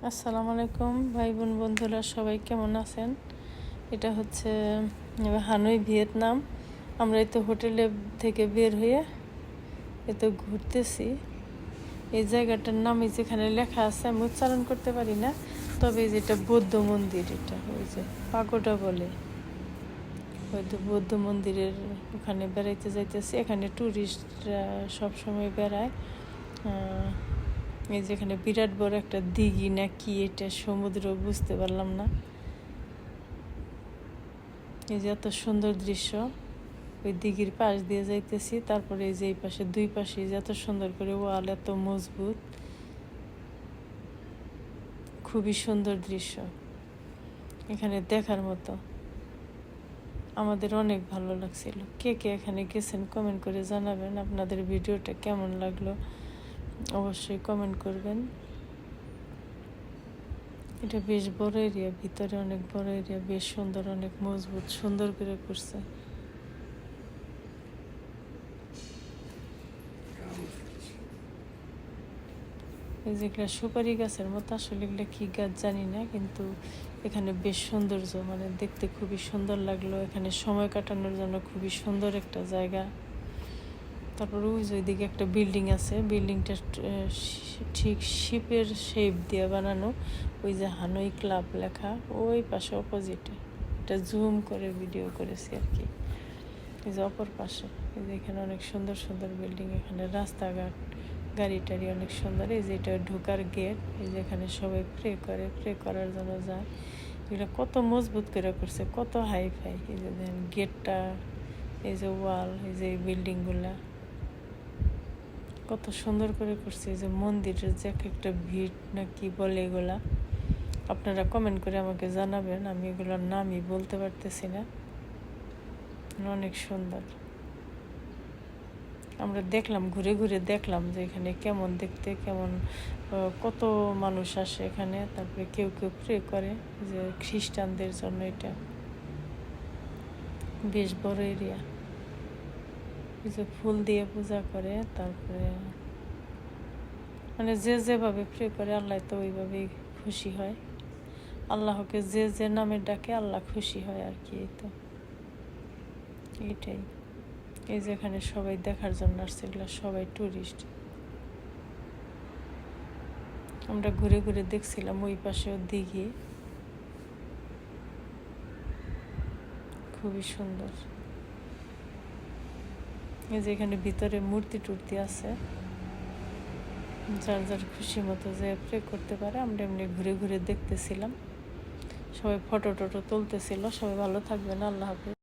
আসসালামু আলাইকুম ভাই বোন বন্ধুরা, সবাই কেমন আছেন? এটা হচ্ছে হানই, ভিয়েতনাম। আমরা এই তো হোটেলে থেকে বের হয়ে এই তো ঘুরতেছি। এই জায়গাটার নাম যেখানে লেখা আছে আমি উচ্চারণ করতে পারি না, তবে যেটা বৌদ্ধ মন্দির, এটা ওই যে পাগোডা বলে, হয়তো বৌদ্ধ মন্দিরের ওখানে বেড়াইতে যাইতেছি। এখানে ট্যুরিস্টরা সবসময় বেড়ায়। এই যেখানে বিরাট বড় একটা দিঘি না কি, এটা সমুদ্র বুঝতে পারলাম না। এই যে এত সুন্দর দৃশ্য, ওই দিঘির পাশ দিয়ে যাইতেছি। তারপরে এই যে এই পাশে দুই পাশে যে এত সুন্দর করে ওয়াল, এত মজবুত, খুবই সুন্দর দৃশ্য, এখানে দেখার মতো। আমাদের অনেক ভালো লাগছিল। কে কে এখানে গেছেন কমেন্ট করে জানাবেন। আপনাদের ভিডিওটা কেমন লাগলো অবশ্যই কমেন্ট করবেন। এটা বেশ বড় এরিয়া, ভিতরে অনেক বড় এরিয়া, বেশ সুন্দর, অনেক মজবুত, সুন্দর করে করছে। এই যেগুলো সুপারি গাছের মতো, আসলে এগুলো কি গাছ জানি না, কিন্তু এখানে বেশ সৌন্দর্য, মানে দেখতে খুবই সুন্দর লাগলো। এখানে সময় কাটানোর জন্য খুবই সুন্দর একটা জায়গা। তারপর ওই যে ওইদিকে একটা বিল্ডিং আছে, বিল্ডিংটা ঠিক শিপের শেপ দিয়ে বানানো। ওই যে হানই ক্লাব লেখা, ওই পাশে অপোজিটে, এটা জুম করে ভিডিও করেছি আর কি। এই যে অপর পাশে, এই যে এখানে অনেক সুন্দর সুন্দর বিল্ডিং, এখানে রাস্তাঘাট, গাড়ি টাড়ি অনেক সুন্দর। এই যে এটা ঢোকার গেট, এই যে এখানে সবাই প্রে করে, প্রে করার জন্য যায়। এগুলো কত মজবুত করে করছে, কত হাই ফাই। এই যে দেখেন গেটটা, এই যে ওয়াল, এই যে বিল্ডিংগুলা কত সুন্দর করে করছে। এই যে মন্দিরের যে একটা ভিড় না কি বলে, এগুলা আপনারা কমেন্ট করে আমাকে জানাবেন। আমি এগুলোর নামই বলতে পারতেছি না। অনেক সুন্দর। আমরা দেখলাম, ঘুরে ঘুরে দেখলাম যে এখানে কেমন দেখতে, কেমন কত মানুষ আসে এখানে। তারপরে কেউ কেউ প্রে করে, যে খ্রিস্টানদের জন্য এটা বেশ বড় এরিয়া। এই যে ফুল দিয়ে পূজা করে, তারপরে মানে যে যেভাবে প্রে করে আল্লাহ তো ওইভাবেই খুশি হয়। আল্লাহকে যে যে নামে ডাকে আল্লাহ খুশি হয় আর কি। এই তো এইটাই। এই যে এখানে সবাই দেখার জন্য আসছে, এগুলো সবাই ট্যুরিস্ট। আমরা ঘুরে ঘুরে দেখছিলাম ওই পাশেও দিঘি, খুবই সুন্দর। এই যে এখানে ভিতরে মূর্তি টুর্তি আছে, যার যার খুশি মতো যে প্রে করতে পারে। আমরা এমনি ঘুরে ঘুরে দেখতেছিলাম, সবাই ফটো টটো তুলতেছিল। সবাই ভালো থাকবেন, আল্লাহ হাফেজ।